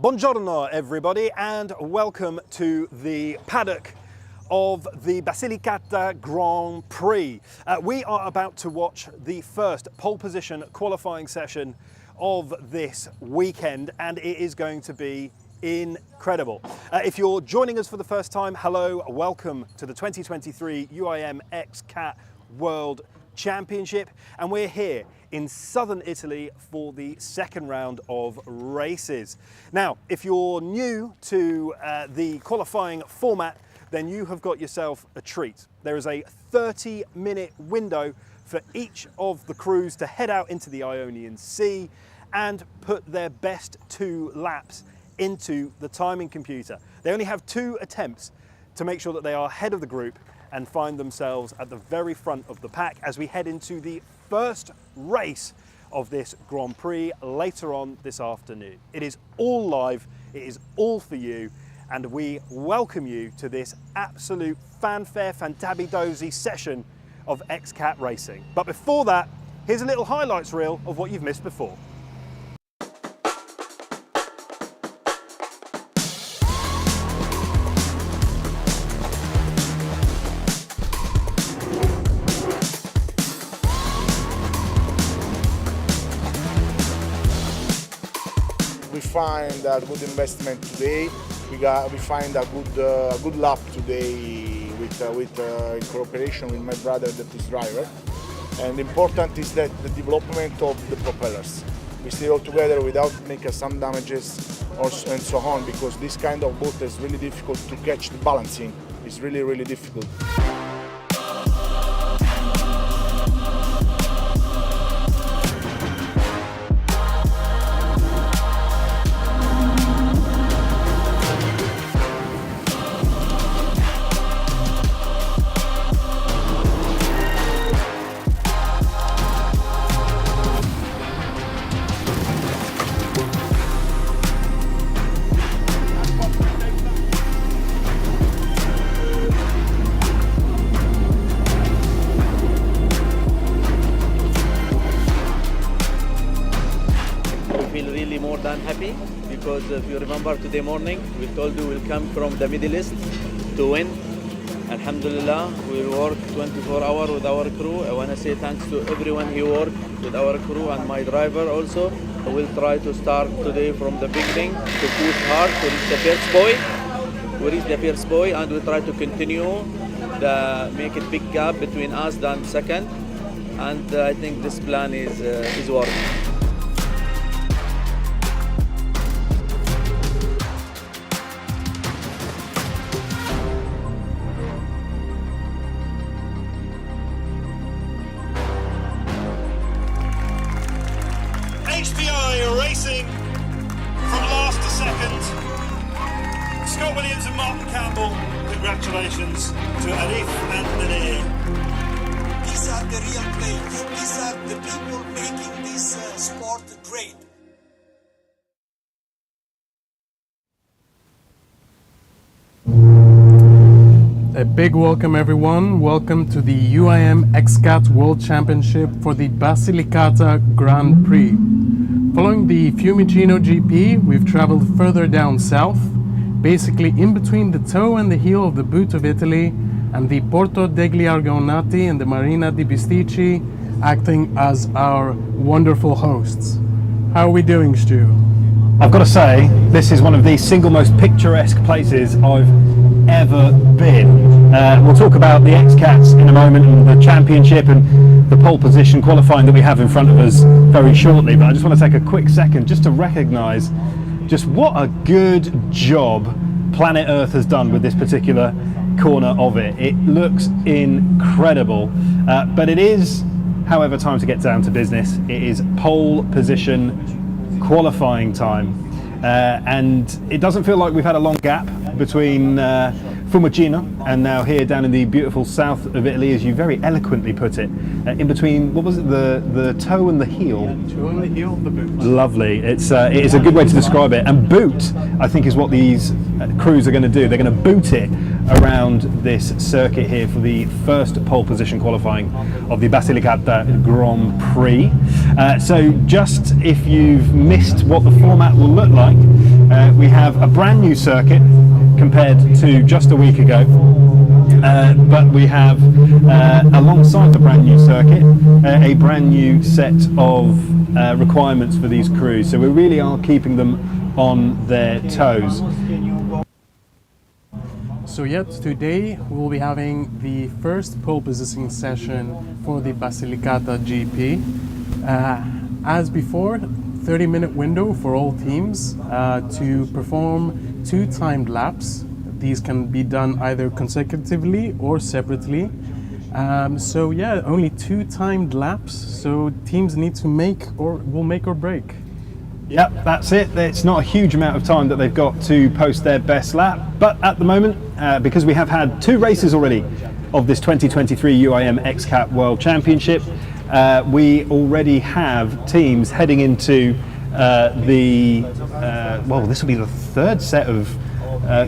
Buongiorno everybody, and welcome to the paddock of the Basilicata Grand Prix. We are about to watch the first pole position qualifying session of this weekend, and it is going to be incredible. If you're joining us for the first time, hello, welcome to the 2023 UIM XCAT World Championship, and we're here in southern Italy for the second round of races. Now, if you're new to the qualifying format, then you have got yourself a treat. There is a 30-minute window for each of the crews to head out into the Ionian Sea and put their best 2 laps into the timing computer. They only have 2 attempts to make sure that they are ahead of the group and find themselves at the very front of the pack as we head into the first race of this Grand Prix later on this afternoon. It is all live, it is all for you, and we welcome you to this absolute fanfare fantabidosi session of XCAT racing. But before that, here's a little highlights reel of what you've missed before. We find a good investment today. We find a good lap today with in cooperation with my brother that is driver. And important is that the development of the propellers. We stay all together without making some damages and so on, because this kind of boat is really difficult to catch the balancing. It's really difficult. More than happy, because if you remember today morning we told you we'll come from the Middle East to win. Alhamdulillah, we work 24 hours with our crew. I want to say thanks to everyone who worked with our crew and my driver also. We'll try to start today from the beginning to push hard to reach the first buoy. We reach the first buoy and we try to continue make it big gap between us and second, and I think this plan is working. Scott Williams and Martin Campbell, congratulations to Arif and Nadir. These are the real players. These are the people making this sport great. A big welcome everyone. Welcome to the UIM XCAT World Championship for the Basilicata Grand Prix. Following the Fiumicino GP, we've traveled further down south, basically in between the toe and the heel of the boot of Italy and the Porto degli Argonati and the Marina di Bisticci, acting as our wonderful hosts. How are we doing, Stu? I've got to say, this is one of the single most picturesque places I've ever been. We'll talk about the XCATs in a moment and the championship and the pole position qualifying that we have in front of us very shortly, but I just want to take a quick second just to recognise just what a good job Planet Earth has done with this particular corner of it. It looks incredible, but it is, however, time to get down to business. It is pole position qualifying time, and it doesn't feel like we've had a long gap between Fiumicino and now here down in the beautiful south of Italy, as you very eloquently put it, in between, what was it, the toe and the heel? Toe and the heel of the boot. Lovely. It is a good way to describe it. And boot, I think, is what these crews are going to do. They're going to boot it around this circuit here for the first pole position qualifying of the Basilicata Grand Prix. So just if you've missed what the format will look like, we have a brand new circuit compared to just a week ago, but we have alongside the brand new circuit a brand new set of requirements for these crews, so we really are keeping them on their toes. So yet today we will be having the first pole positioning session for the Basilicata GP. As before, 30-minute window for all teams to perform 2 timed laps. These can be done either consecutively or separately. So yeah, only 2 timed laps. So teams need to make or break. Yep, that's it. It's not a huge amount of time that they've got to post their best lap, but at the moment, because we have had 2 races already of this 2023 UIM XCAT World Championship, we already have teams heading into well, this will be the 3rd set of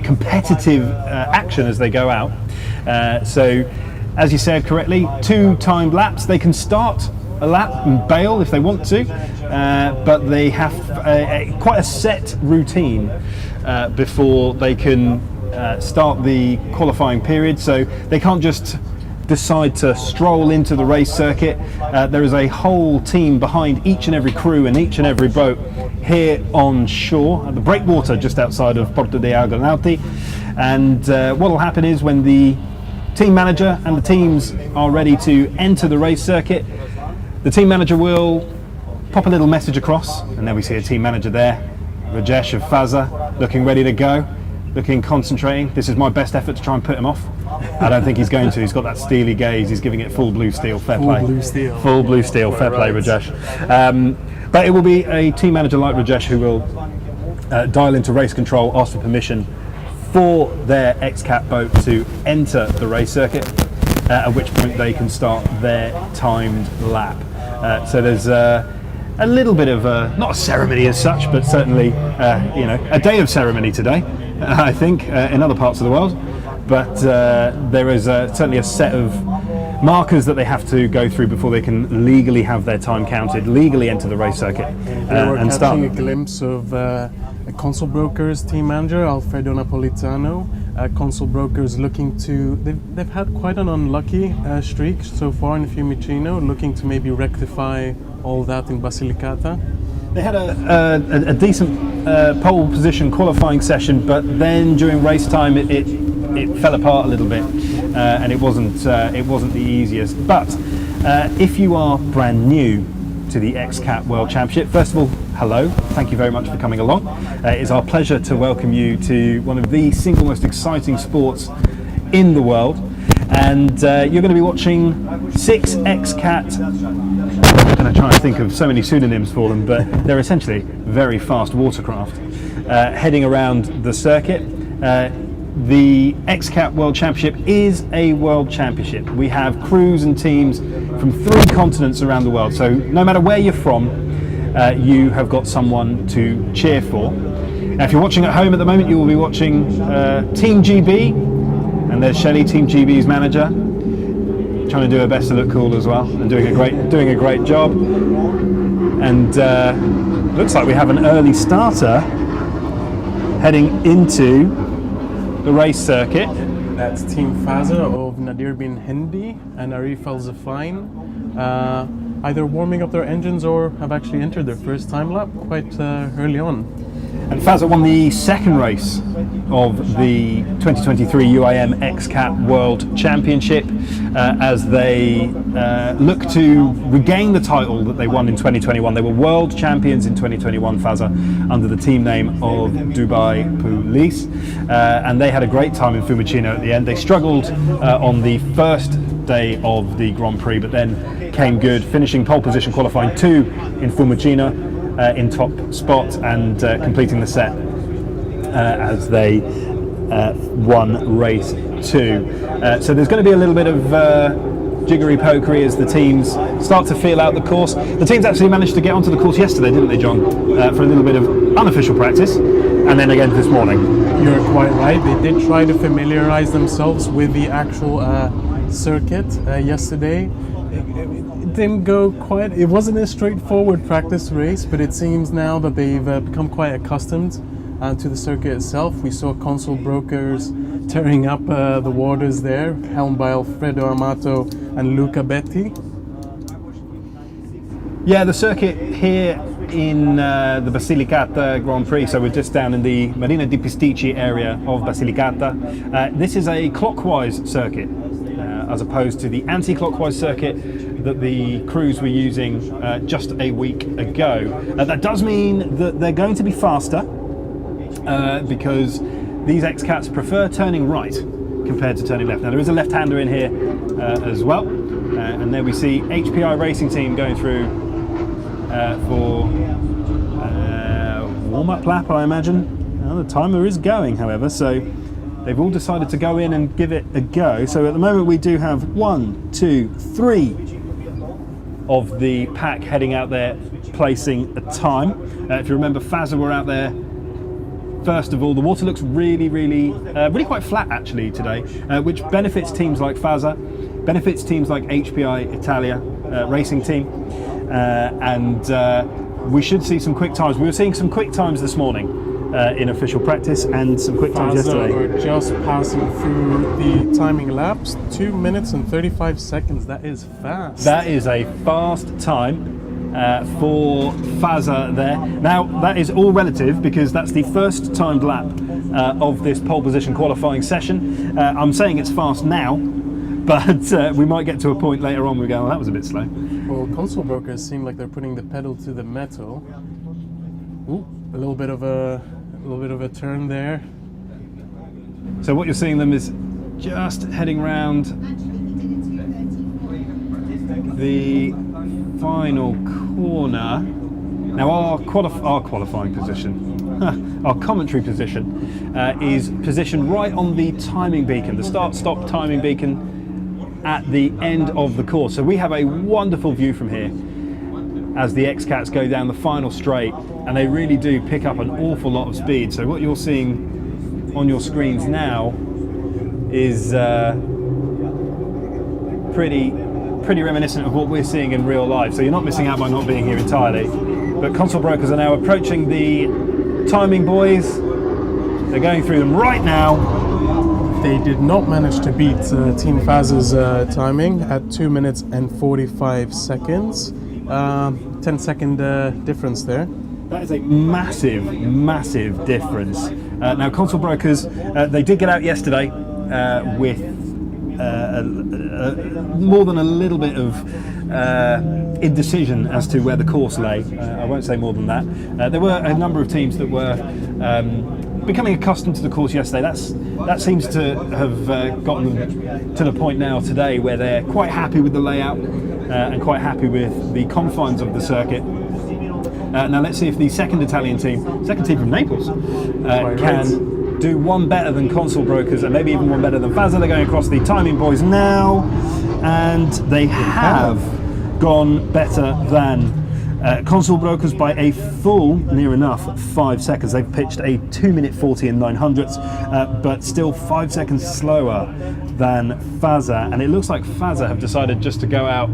competitive action as they go out. So, as you said correctly, 2 timed laps. They can start a lap and bail if they want to, but they have quite a set routine before they can start the qualifying period. So they can't just decide to stroll into the race circuit. There is a whole team behind each and every crew and each and every boat here on shore at the breakwater just outside of Porto degli Argonati. And what will happen is when the team manager and the teams are ready to enter the race circuit, the team manager will pop a little message across, and then we see a team manager there, Rajesh of Faza, looking ready to go, looking concentrating. This is my best effort to try and put him off. I don't think he's going to. He's got that steely gaze. He's giving it full blue steel. Fair play. Full blue steel. Full blue steel. Fair play, Rajesh. But it will be a team manager like Rajesh who will dial into race control, ask for permission for their XCAT boat to enter the race circuit, at which point they can start their timed lap. So there's a little bit of not a ceremony as such, but certainly a day of ceremony today, I think, in other parts of the world. But there is certainly a set of markers that they have to go through before they can legally have their time counted, legally enter the race circuit and start. We're catching a glimpse of a Console Brokers team manager, Alfredo Napolitano. Console Brokers looking to, they've had quite an unlucky streak so far in Fiumicino, looking to maybe rectify all that in Basilicata. They had a decent pole position qualifying session, but then during race time it fell apart a little bit, and it wasn't the easiest. But if you are brand new to the XCAT World Championship, first of all, hello, thank you very much for coming along. It's our pleasure to welcome you to one of the single most exciting sports in the world, and you're going to be watching 6 XCAT. I'm going to try and think of so many pseudonyms for them, but they're essentially very fast watercraft heading around the circuit. The XCAT World Championship is a world championship. We have crews and teams from 3 continents around the world. So no matter where you're from, you have got someone to cheer for. Now, if you're watching at home at the moment, you will be watching Team GB, and there's Shelley, Team GB's manager, trying to do her best to look cool as well, and doing a great job. And looks like we have an early starter heading into the race circuit. That's Team Faza of Nadir bin Hindi and Arif Al Zafain, either warming up their engines or have actually entered their first time lap quite early on. And Faza won the second race of the 2023 UIM XCAT World Championship as they look to regain the title that they won in 2021. They were world champions in 2021, Faza, under the team name of Dubai Police, and they had a great time in Fiumicino at the end. They struggled on the first day of the Grand Prix, but then came good, finishing pole position, qualifying 2 in Fiumicino in top spot, and completing the set as they won race 2. So there's going to be a little bit of jiggery-pokery as the teams start to feel out the course. The teams actually managed to get onto the course yesterday, didn't they, John? For a little bit of unofficial practice, and then again this morning. You're quite right. They did try to familiarize themselves with the actual circuit yesterday. It didn't go quite, it wasn't a straightforward practice race, but it seems now that they've become quite accustomed to the circuit itself. We saw console brokers tearing up the waters there, helmed by Alfredo Amato and Luca Betti. Yeah, the circuit here in the Basilicata Grand Prix, so we're just down in the Marina di Pisticci area of Basilicata. This is a clockwise circuit, as opposed to the anti-clockwise circuit that the crews were using just a week ago. That does mean that they're going to be faster because these XCATs prefer turning right compared to turning left. Now there is a left-hander in here as well, and there we see HPI Racing Team going through for warm-up lap, I imagine. Well, the timer is going, however, so they've all decided to go in and give it a go. So at the moment we do have 1, 2, 3 of the pack heading out there placing a time. If you remember, Faza were out there first of all. The water looks really quite flat actually today, which benefits teams like Faza, benefits teams like HPI Italia Racing Team, and we should see some quick times. We were seeing some quick times this morning in official practice, and some quick times yesterday. We're just passing through the timing laps, 2 minutes and 35 seconds. That is fast. That is a fast time for Faza there. Now that is all relative because that's the first timed lap of this pole position qualifying session. I'm saying it's fast now, but we might get to a point later on where we go, oh, that was a bit slow. Well, console brokers seem like they're putting the pedal to the metal. Ooh, a little bit of a turn there. So what you're seeing them is just heading round the final corner. Now our qualifying position, our commentary position is positioned right on the timing beacon, the start-stop timing beacon at the end of the course. So we have a wonderful view from here as the XCATs go down the final straight, and they really do pick up an awful lot of speed. So what you're seeing on your screens now is pretty reminiscent of what we're seeing in real life. So you're not missing out by not being here entirely. But console brokers are now approaching the timing buoys. They're going through them right now. They did not manage to beat Team Faza's timing at 2 minutes and 45 seconds. 10-second difference there. That is a massive difference. Now console brokers, they did get out yesterday with more than a little bit of indecision as to where the course lay. I won't say more than that. There were a number of teams that were becoming accustomed to the course yesterday. That seems to have gotten them to the point now today where they're quite happy with the layout and quite happy with the confines of the circuit. Now let's see if the second Italian team, second team from Naples, can do one better than Console Brokers and maybe even one better than Fazza. They're going across the timing boys now, and they have gone better than Console Brokers by a full, near enough, 5 seconds. They've pitched a 2 minute 40 and 900ths, but still 5 seconds slower than Fazza. And it looks like Fazza have decided just to go out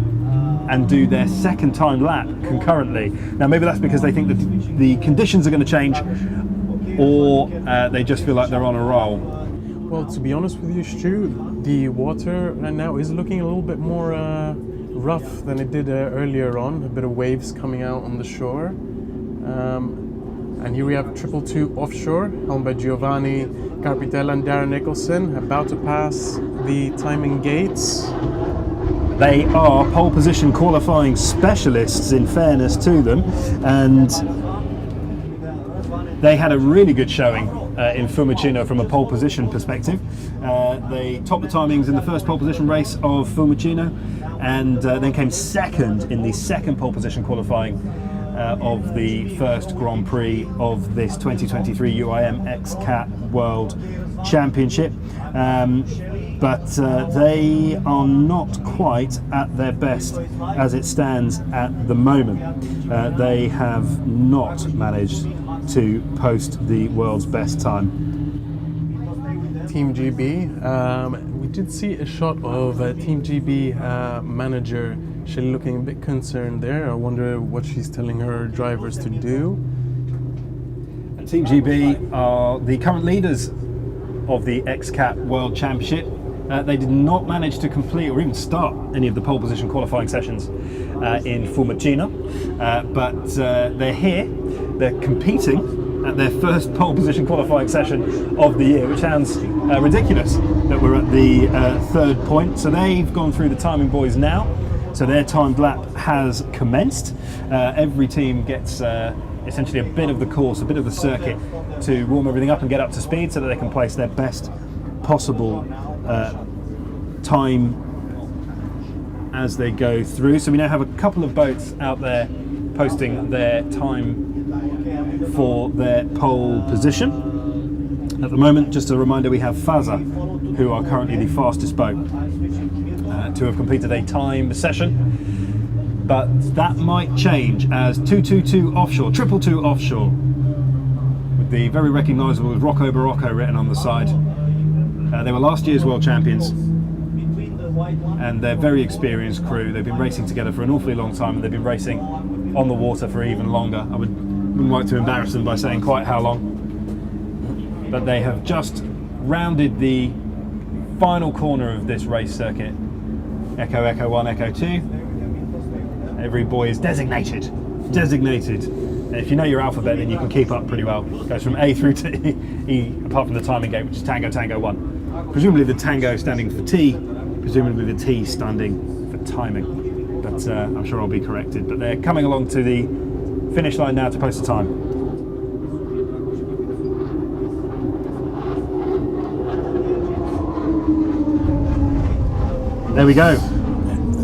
and do their second time lap concurrently. Now maybe that's because they think that the conditions are going to change, or they just feel like they're on a roll. Well, to be honest with you, Stu, the water right now is looking a little bit more rough than it did earlier on. A bit of waves coming out on the shore. And here we have 222 offshore, helmed by Giovanni Carpitella and Darren Nicholson, about to pass the timing gates. They are pole position qualifying specialists, in fairness to them, and they had a really good showing in Fiumicino from a pole position perspective. They topped the timings in the first pole position race of Fiumicino, and then came second in the second pole position qualifying of the first Grand Prix of this 2023 UIM XCAT World Championship. But they are not quite at their best as it stands at the moment. They have not managed to post the world's best time. Team GB. We did see a shot of Team GB manager. She's looking a bit concerned there. I wonder what she's telling her drivers to do. Team GB are the current leaders of the XCAT World Championship. They did not manage to complete or even start any of the pole position qualifying sessions in Fiumicino, but they're here. They're competing at their first pole position qualifying session of the year, which sounds ridiculous that we're at the third point. So they've gone through the timing boys now. So their timed lap has commenced. Every team gets essentially a bit of the course, a bit of the circuit to warm everything up and get up to speed so that they can place their best possible time as they go through. So we now have a couple of boats out there posting their time for their pole position. At the moment, just a reminder, we have Fazza, who are currently the fastest boat to have completed a time session. But that might change as 222 offshore, 222 offshore, with the very recognisable Rocco Barocco written on the side. They were last year's world champions, and they're a very experienced crew. They've been racing together for an awfully long time, and they've been racing on the water for even longer. I wouldn't like to embarrass them by saying quite how long, but they have just rounded the final corner of this race circuit. Echo, Echo 1, Echo 2. Every buoy is designated. If you know your alphabet, then you can keep up pretty well. It goes from A through to E, apart from the timing gate, which is Tango, Tango 1. Presumably the Tango standing for T, presumably the T standing for timing. But I'm sure I'll be corrected. But they're coming along to the finish line now to post the time. There we go.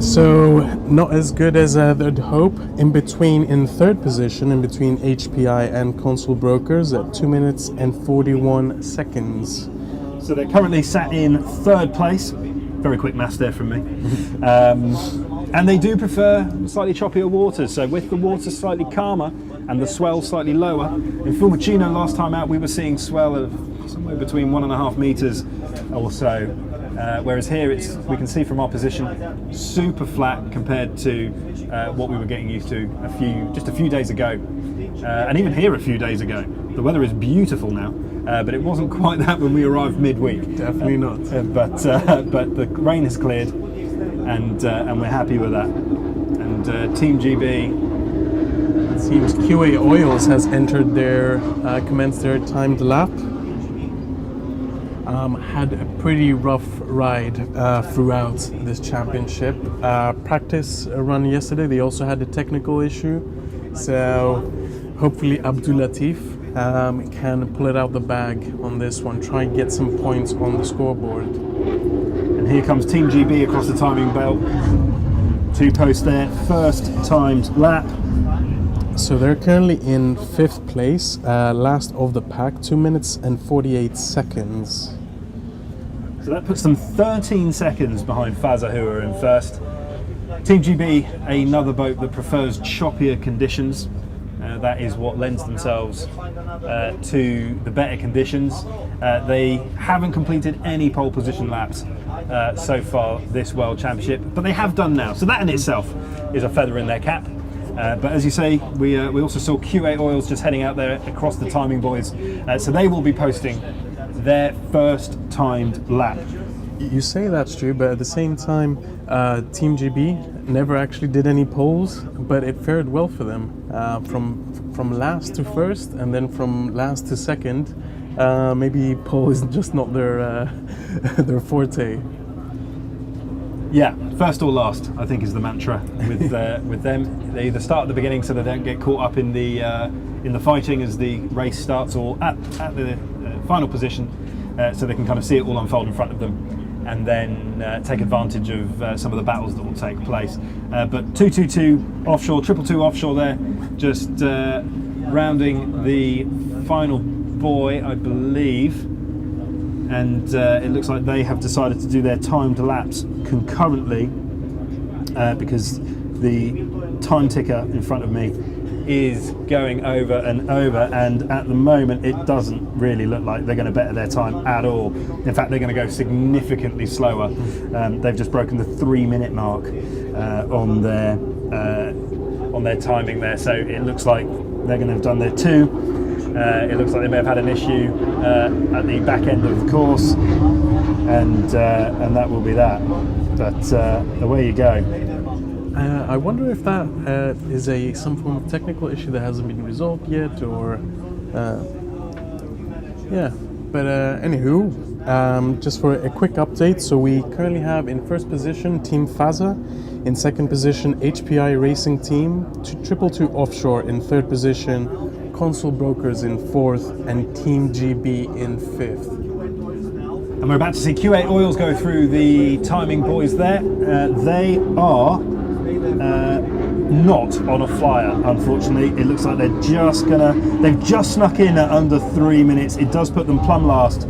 So not as good as I'd hope. In third position, in between HPI and Console Brokers at 2 minutes and 41 seconds. So they're currently sat in third place. Very quick maths there from me. And they do prefer slightly choppier waters. So with the water slightly calmer and the swell slightly lower. In Fiumicino last time out, we were seeing swell of somewhere between 1.5 meters or so. Whereas here, we can see from our position, super flat compared to what we were getting used to just a few days ago, and even here a few days ago. The weather is beautiful now, but it wasn't quite that when we arrived midweek. Definitely not. But the rain has cleared, and we're happy with that. And Team GB. It seems QA Oils has commenced their timed lap. Had a pretty rough ride throughout this championship. Practice run yesterday, they also had a technical issue. So hopefully Abdul Latif can pull it out the bag on this one, try and get some points on the scoreboard. And here comes Team GB across the timing belt to post their first timed lap. So they're currently in 5th place, last of the pack, 2 minutes and 48 seconds. So that puts them 13 seconds behind Faza, who are in first. Team GB, another boat that prefers choppier conditions. That is what lends themselves to the better conditions. They haven't completed any pole position laps so far this World Championship, but they have done now. So that in itself is a feather in their cap. But as you say, we also saw QA Oils just heading out there across the timing boys. So they will be posting their first timed lap. You say that's true, but at the same time, Team GB never actually did any poles, but it fared well for them. From last to first, and then from last to second. Maybe pole is just not their their forte. Yeah, first or last, I think is the mantra with them. They either start at the beginning so they don't get caught up in the fighting as the race starts, or at the final position, so they can kind of see it all unfold in front of them, and then take advantage of some of the battles that will take place. But 222 offshore, 222 offshore there, just rounding the final buoy, I believe. And it looks like they have decided to do their timed laps concurrently because the time ticker in front of me is going over and over, and at the moment it doesn't really look like they're going to better their time at all. In fact, they're going to go significantly slower. They've just broken the 3-minute mark on their timing there, so it looks like they're going to have done their 2. It looks like they may have had an issue at the back end of the course, and that will be that. But away you go. I wonder if that is some form of technical issue that hasn't been resolved yet, or yeah. But anywho, just for a quick update, so we currently have in first position Team Faza, in second position HPI Racing Team, 222 Offshore in third position, Consul Brokers in fourth, and Team GB in fifth. And we're about to see QA Oils go through the timing boys there. They are not on a flyer, unfortunately. It looks like they've just snuck in at under 3 minutes. It does put them plumb last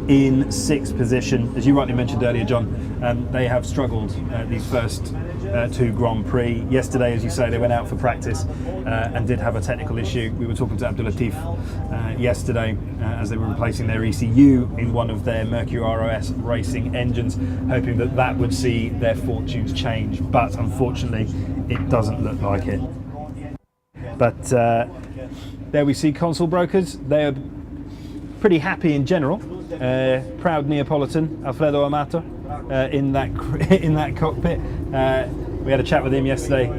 in 6th position. As you rightly mentioned earlier, John, they have struggled these first 2 Grand Prix. Yesterday, as you say, they went out for practice and did have a technical issue. We were talking to Abdul Latif yesterday as they were replacing their ECU in one of their Mercury ROS racing engines, hoping that that would see their fortunes change. But unfortunately, it doesn't look like it. But there we see Consul Brokers. They are pretty happy in general. Proud Neapolitan Alfredo Amato in that cockpit. We had a chat with him yesterday.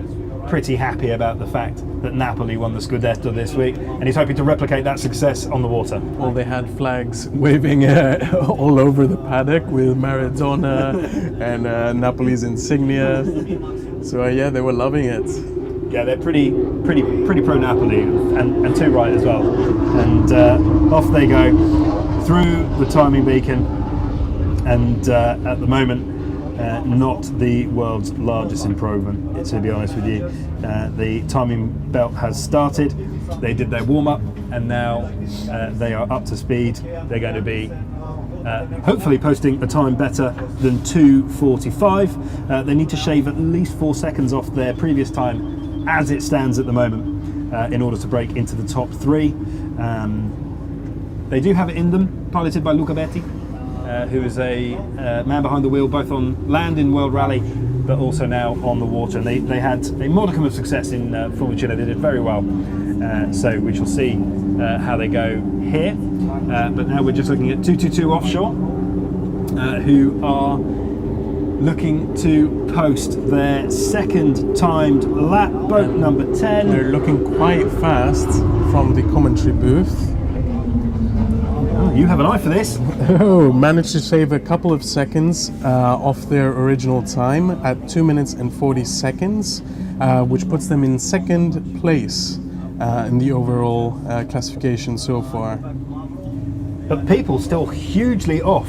Pretty happy about the fact that Napoli won the Scudetto this week, and he's hoping to replicate that success on the water. Well, they had flags waving all over the paddock with Maradona and Napoli's insignia. So yeah, they were loving it. Yeah, they're pretty pro Napoli, and too right as well. And off they go through the timing beacon, and at the moment, not the world's largest improvement, to be honest with you. The timing belt has started. They did their warm-up, and now they are up to speed. They're going to be hopefully posting a time better than 2:45. They need to shave at least 4 seconds off their previous time as it stands at the moment in order to break into the top 3. They do have it in them, piloted by Luca Betti, who is a man behind the wheel both on land in World Rally but also now on the water, and they had a modicum of success in Formula. They did very well, so we shall see how they go here. But now we're just looking at 222 Offshore, who are looking to post their second timed lap, boat number 10. They're looking quite fast from the commentary booth. You have an eye for this. Oh, managed to save a couple of seconds off their original time at 2 minutes and 40 seconds, which puts them in second place in the overall classification so far. But people still hugely off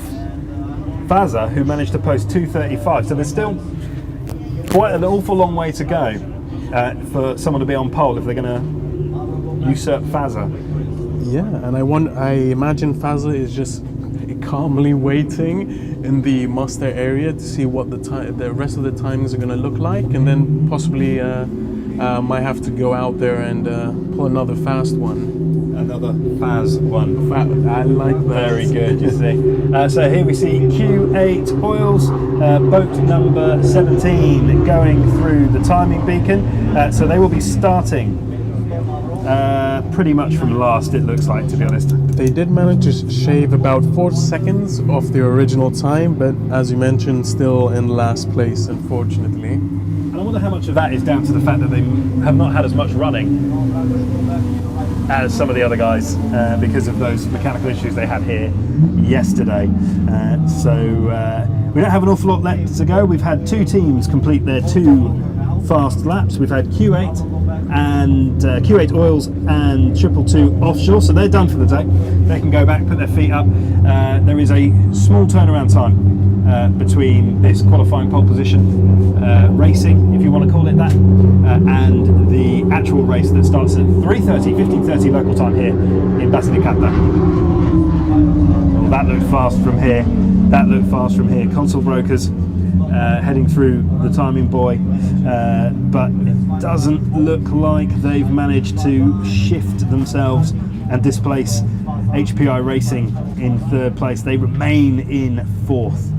Faza, who managed to post 2:35, so there's still quite an awful long way to go for someone to be on pole if they're going to usurp Fazza. Yeah, and I imagine Fazza is just calmly waiting in the muster area to see what the rest of the timings are going to look like, and then possibly might have to go out there and pull another fast one. Another Faz one. I like that. Very good, you see. So here we see Q8 Oils, boat number 17 going through the timing beacon. So they will be starting pretty much from last, it looks like, to be honest. They did manage to shave about 4 seconds off the original time, but as you mentioned, still in last place, unfortunately. And I wonder how much of that is down to the fact that they have not had as much running as some of the other guys because of those mechanical issues they had here yesterday. So we don't have an awful lot left to go. We've had 2 teams complete their 2 fast laps. We've had Q8 and Q8 Oils and 222 Offshore, so they're done for the day. They can go back, put their feet up. There is a small turnaround time between this qualifying pole position racing, if you want to call it that, and the actual race that starts at 3:30, 15:30 local time here in Basilicata. Well, that looked fast from here. That looked fast from here. Console brokers heading through the timing buoy, but it doesn't look like they've managed to shift themselves and displace HPI Racing in 3rd place. They remain in 4th.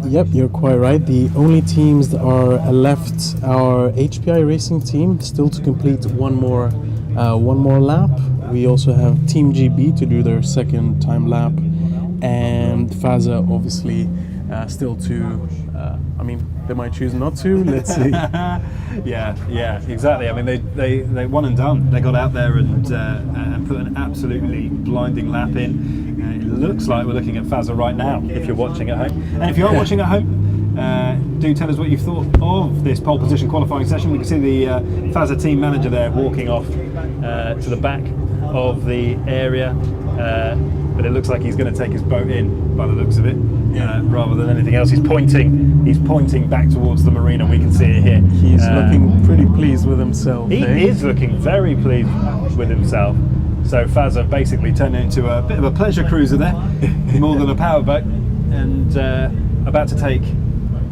Yep, you're quite right. The only teams that are left are HPI Racing team, still to complete one more lap. We also have Team GB to do their 2nd time lap, and Fazza obviously still to. I mean, they might choose not to. Let's see. yeah, exactly. I mean, they one and done. They got out there and put an absolutely blinding lap in. It looks like we're looking at Fazza right now, if you're watching at home. And if you are watching at home, do tell us what you've thought of this pole position qualifying session. We can see the Fazza team manager there walking off to the back of the area. But it looks like he's going to take his boat in by the looks of it, rather than anything else. He's pointing back towards the marina. We can see it here. He's looking pretty pleased with himself. He is looking very pleased with himself. So Fazza basically turned into a bit of a pleasure cruiser there, more than a powerboat, and about to take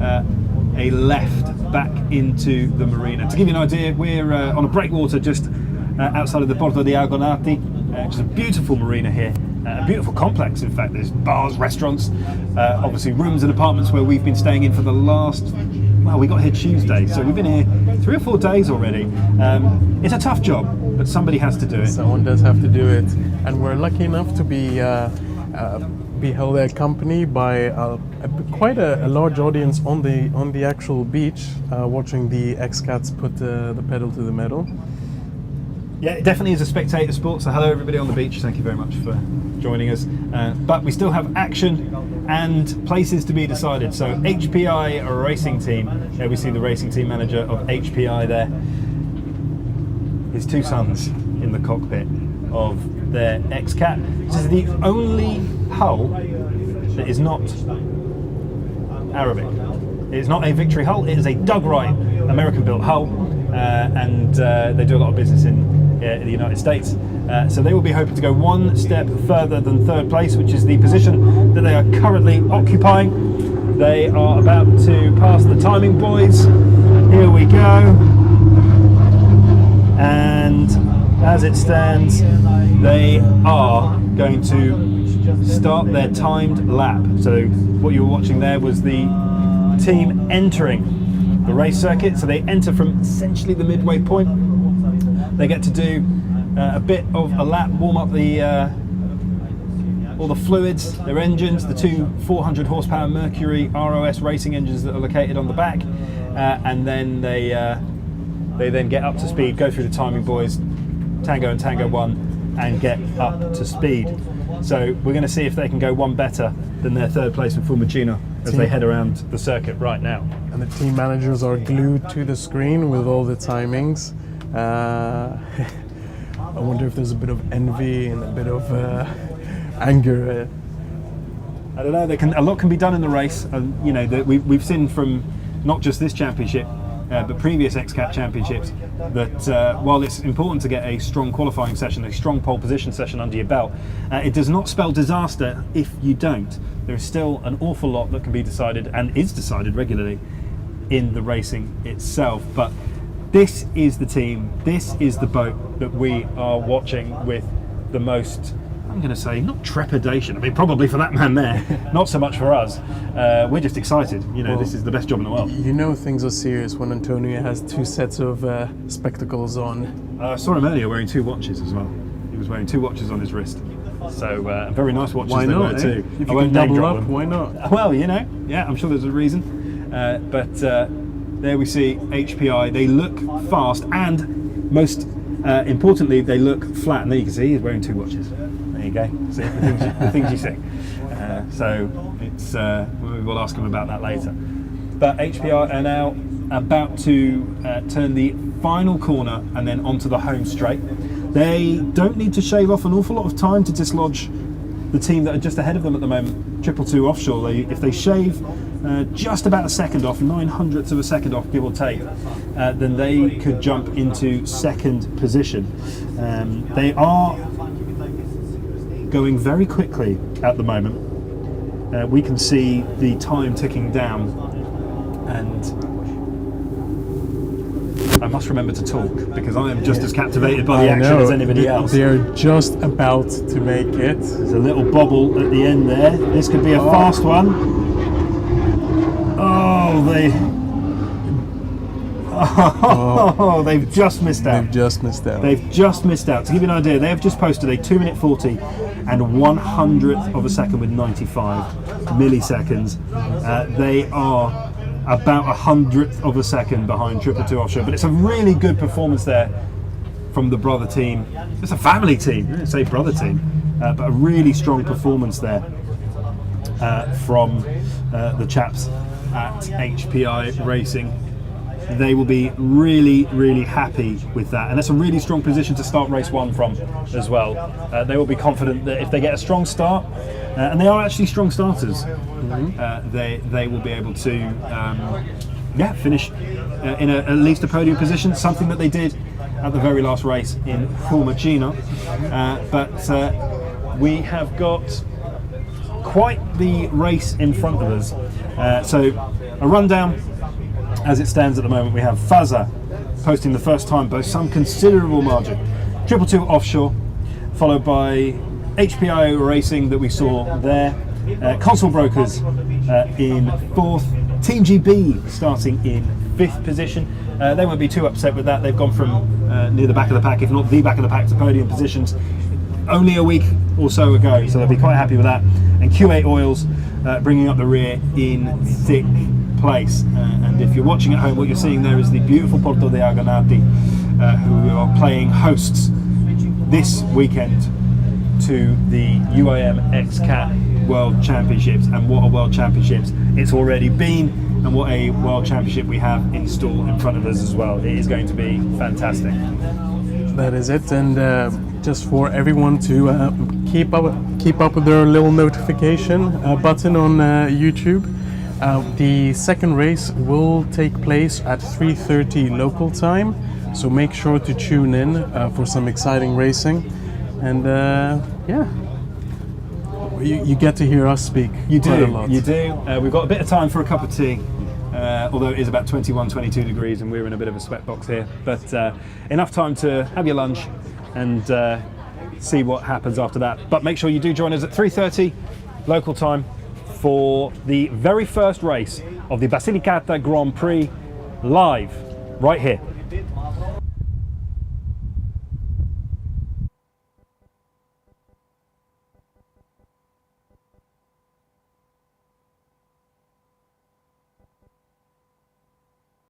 a left back into the marina. To give you an idea, we're on a breakwater just outside of the Porto di Argonati, which is a beautiful marina here. A beautiful complex, in fact. There's bars, restaurants, obviously rooms and apartments where we've been staying in for the last, well, we got here Tuesday, so we've been here 3 or 4 days already. It's a tough job, but somebody has to do it. Someone does have to do it, and we're lucky enough to be held accompanied by quite a large audience on the actual beach, watching the XCATs put the pedal to the metal. Yeah, it definitely is a spectator sport, so hello everybody on the beach, thank you very much for joining us. But we still have action and places to be decided. So HPI Racing Team, there we see the racing team manager of HPI there. His 2 sons in the cockpit of their XCAT. This is the only hull that is not Arabic. It is not a Victory hull, it is a Doug Wright American-built hull, and they do a lot of business in the United States. So they will be hoping to go 1 step further than 3rd place, which is the position that they are currently occupying. They are about to pass the timing buoys. Here we go. And as it stands, they are going to start their timed lap. So what you were watching there was the team entering the race circuit. So they enter from essentially the midway point. They get to do a bit of a lap, warm up all the fluids, their engines, the 2 400 horsepower Mercury ROS racing engines that are located on the back, and then they then get up to speed, go through the timing buoys, Tango and Tango 1, and get up to speed. So we're going to see if they can go 1 better than their 3rd place in Fiumicino as they head around the circuit right now. And the team managers are glued to the screen with all the timings. I wonder if there's a bit of envy and a bit of anger. I don't know. A lot can be done in the race, and you know that we've seen from not just this championship, but previous XCAT championships, that while it's important to get a strong qualifying session, a strong pole position session under your belt, it does not spell disaster if you don't. There is still an awful lot that can be decided, and is decided regularly, in the racing itself. But this is the team, this is the boat that we are watching with the most, I'm going to say, not trepidation. I mean, probably for that man there, not so much for us. We're just excited. You know, this is the best job in the world. You know things are serious when Antonio has 2 sets of spectacles on. I saw him earlier wearing 2 watches as well. He was wearing 2 watches on his wrist. So very nice watches. Why they not, were too. If I you won't can name double drop up, them. why not? Well, you know, yeah, I'm sure there's a reason. But there we see HPI. They look fast, and most importantly, they look flat. And there you can see he's wearing 2 watches. There you go. See the things you see. So it's we'll ask him about that later. But HPI are now about to turn the final corner and then onto the home straight. They don't need to shave off an awful lot of time to dislodge the team that are just ahead of them at the moment, 222 offshore. If they shave just about a second off, 900ths of a second off, give or take, then they could jump into second position. They are going very quickly at the moment. We can see the time ticking down, and I must remember to talk because I am just as captivated by the action as anybody else. They're just about to make it. There's a little bobble at the end there. This could be a fast one. They've just missed out. They've just missed out. They've just missed out. To give you an idea, they have just posted a 2 minute 40 and 100th of a second with 95 milliseconds. They are about 100th of a second behind 222 offshore, but it's a really good performance there from the brother team. It's a family team, I didn't say brother team, but a really strong performance there from the chaps at HPI Racing. They will be really, really happy with that, and that's a really strong position to start race 1 from as well. They will be confident that if they get a strong start, and they are actually strong starters, they will be able to finish in at least a podium position, something that they did at the very last race in Fiumicino. But we have got quite the race in front of us. So a rundown as it stands at the moment: we have Faza posting the first time by some considerable margin, 222 offshore, followed by HPI Racing that we saw there, Console Brokers in 4th, Team GB starting in 5th position. They won't be too upset with that. They've gone from near the back of the pack, if not the back of the pack, to podium positions only a week or so ago, so they'll be quite happy with that. And Q8 Oils bringing up the rear in 6th place. And if you're watching at home, what you're seeing there is the beautiful Porto de Agonati, who are playing hosts this weekend to the UIM XCAT World Championships. And what a World Championships it's already been, and what a World Championship we have in store in front of us as well. It is going to be fantastic. That is it, and just for everyone to keep up with their little notification button on YouTube. The second race will take place at 3:30 local time, so make sure to tune in for some exciting racing. And you get to hear us speak. You quite do, a lot. you do. We've got a bit of time for a cup of tea, although it is about 21, 22 degrees and we're in a bit of a sweatbox here. But enough time to have your lunch and see what happens after that. But make sure you do join us at 3:30 local time for the very first race of the Basilicata Grand Prix live right here